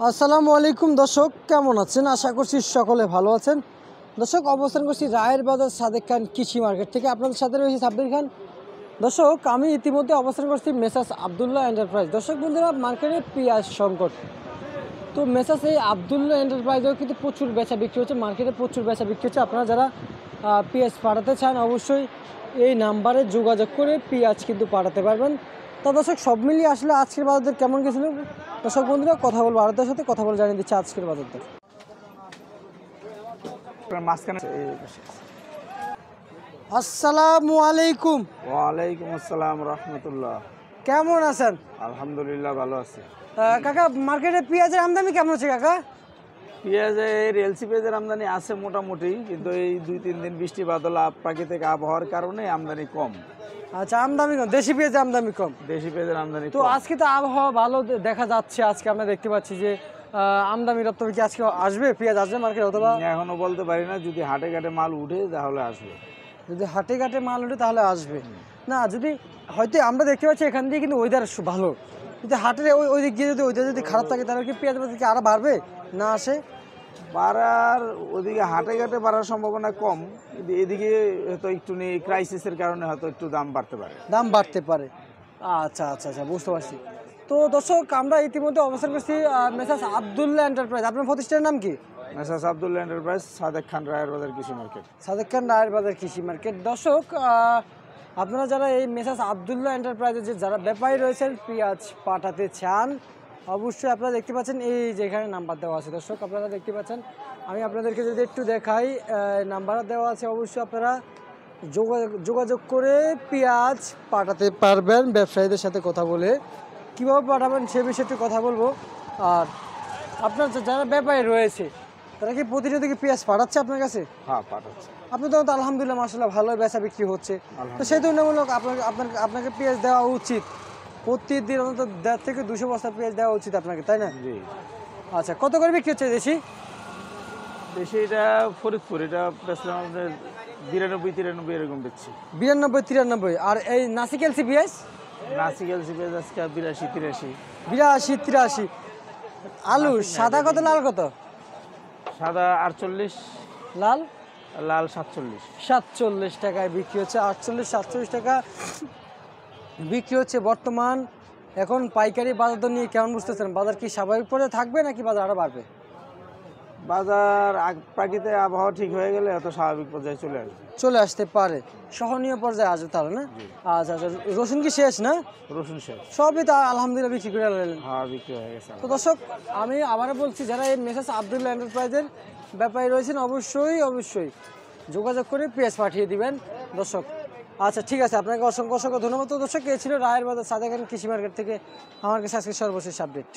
আসসালামু আলাইকুম দর্শক, কেমন আছেন? আশা করছি সকলে ভালো আছেন। দর্শক, অবস্থান করছি রায়ের বাজার সাদেক খান কৃষি মার্কেট থেকে। আপনাদের সাথে রয়েছে সাব্বির খান। দর্শক, আমি ইতিমধ্যে অবস্থান করছি মেসাস আবদুল্লাহ এন্টারপ্রাইজ। দর্শক বন্ধুরা, মার্কেটে পেঁয়াজ সংকট, তো মেসাস এই আবদুল্লাহ এন্টারপ্রাইজেও কিন্তু প্রচুর বেচা বিক্রি হচ্ছে, মার্কেটে প্রচুর বেচা বিক্রি হচ্ছে। আপনারা যারা পেঁয়াজ পাঠাতে চান অবশ্যই এই নাম্বারে যোগাযোগ করে পেঁয়াজ কিন্তু পাঠাতে পারবেন। তো দর্শক, সব মিলিয়ে আসলে আজকের বাজার কেমন গেছিল দর্শক বন্ধুরা, কথা বলবো আরদের সাথে, কথা বলে জানিয়ে দিচ্ছে আজকের বাজার দর। আসসালামু আলাইকুম। ওয়ালাইকুম আসসালাম রহমতুল্লাহ। কেমন আছেন? আলহামদুলিল্লাহ ভালো আছি। কাকা, মার্কেটে পেঁয়াজের আমদানি কেমন হচ্ছে কাকা? পেঁয়াজের এলসি পেঁয়াজের আমদানি আছে মোটামুটি, কিন্তু এই 2-3 দিন বৃষ্টি বাদল প্রাকৃতিক আবহাওয়ার কারণে আমদানি কম। আচ্ছা, আমদানি কম, দেশি পেঁয়াজের আমদানি কম। দেশি পেঁয়াজের আমদানি তো আজকে তো আবহাওয়া ভালো দেখা যাচ্ছে, আজকে আমরা দেখতে পাচ্ছি যে আমদানি রপ্তানি কি আজকে আসবে, পেঁয়াজ আসবে মার্কেটে? অথবা এখনো বলতে পারি না, যদি হাটে ঘাটে মাল উঠে তাহলে আসবে। যদি হাটে ঘাটে মাল উঠে তাহলে আসবে না, যদি হয়তো আমরা দেখতে পাচ্ছি এখান দিয়ে কিন্তু ওয়েদার ভালো, যদি হাটের ওই দিক দিয়ে যদি ওয়েদার যদি খারাপ থাকে তাহলে কি পেঁয়াজ বাজার কি আরো বাড়বে না আসে? বাড়ার ওদিকে হাটে ঘাটে বাড়ার সম্ভাবনা কম, কিন্তু এদিকে হয়তো একটু ক্রাইসিসের কারণে হয়তো একটু দাম বাড়তে পারে। দাম বাড়তে পারে। আচ্ছা আচ্ছা আচ্ছা, বুঝতে পারছি। তো দর্শক, আমরা ইতিমধ্যে অবস্থান করছি মেসাস আবদুল্লাহ এন্টারপ্রাইজ। আপনার প্রতিষ্ঠানের নাম কি? মেসাস আবদুল্লাহ এন্টারপ্রাইজ, সাদেক খান রায়ের বাজার কৃষি মার্কেট। সাদেক খান রায়ের বাজার কৃষি মার্কেট। দর্শক, আপনারা যারা এই মেসাস আবদুল্লাহ এন্টারপ্রাইজের যে যারা ব্যাপারী রয়েছেন, পেঁয়াজ পাঠাতে চান, অবশ্যই আপনারা দেখতে পাচ্ছেন এই যেখানে নাম্বার দেওয়া আছে। দর্শক, আপনারা দেখতে পাচ্ছেন, আমি আপনাদেরকে যদি একটু দেখাই, নাম্বার দেওয়া আছে, অবশ্যই আপনারা যোগাযোগ করে পেঁয়াজ পাঠাতে পারবেন। ব্যবসায়ীদের সাথে কথা বলে কীভাবে পাঠাবেন সে বিষয়ে একটু কথা বলবো। আর আপনার যারা ব্যাপারী রয়েছে তারা কি প্রতিনিয়ত কি পেঁয়াজ পাঠাচ্ছে আপনার কাছে? হ্যাঁ, পাঠাচ্ছে। আপনার তো আলহামদুলিল্লাহ মাশাআল্লাহ ভালো বেচা বিক্রি হচ্ছে, তো সেই তুলনামূলক আপনাকে পেঁয়াজ দেওয়া উচিত। প্রতিদিন অন্তত 1.5 থেকে 200 বস্তা পেঁয়াজ দেওয়া উচিত আপনাকে, তাই না? জি। আচ্ছা, কত করে বিক্রি হচ্ছে দেশি? দেশি এটা ফরিদপুর, এটা বেচলাম আমাদের 92-93 এরকম বেচছি। 92-93। আর এই নাসিক এলসি পেঁয়াজ? নাসিক এলসি পেঁয়াজ আজকে 82-83। 82-83। আলু সাদা কত, লাল কত? সাদা 48, লাল লাল 47। 47 টাকায় বিক্রি হচ্ছে, 48-47 টাকা বিক্রি হচ্ছে বর্তমান। এখন পাইকারি বাজার দর নিয়ে কেমন বুঝতেছেন? বাজার কি স্বাভাবিক পর্যায়ে থাকবে নাকি বাজার আরো বাড়বে? বাজার প্রাকৃতিক আবহাওয়া ঠিক হয়ে গেলে এত স্বাভাবিক পর্যায়ে চলে আসতে পারে, সহনীয় পর্যায়ে আসবে তাহলে না? আচ্ছা আচ্ছা, রসুন কি শেষ না? রসুন শেষ, সবই তো আলহামদুলিল্লাহ বিক্রি করে আনলেন। হ্যাঁ, বিক্রি হয়ে গেছে। তো দর্শক, আমি আবারও বলছি, যারা এই মেসাস আবদুল্লাহ এন্টারপ্রাইজের ব্যাপারী রয়েছেন অবশ্যই যোগাযোগ করে পেঁয়াজ পাঠিয়ে দিবেন দর্শক। আচ্ছা, ঠিক আছে, আপনাকে অসংখ্য ধন্যবাদ। তো দর্শক, এ ছিল রায়ের বাজার সাদেক খান কৃষি মার্কেট থেকে আমার কাছে আজকে সর্বশেষ আপডেট।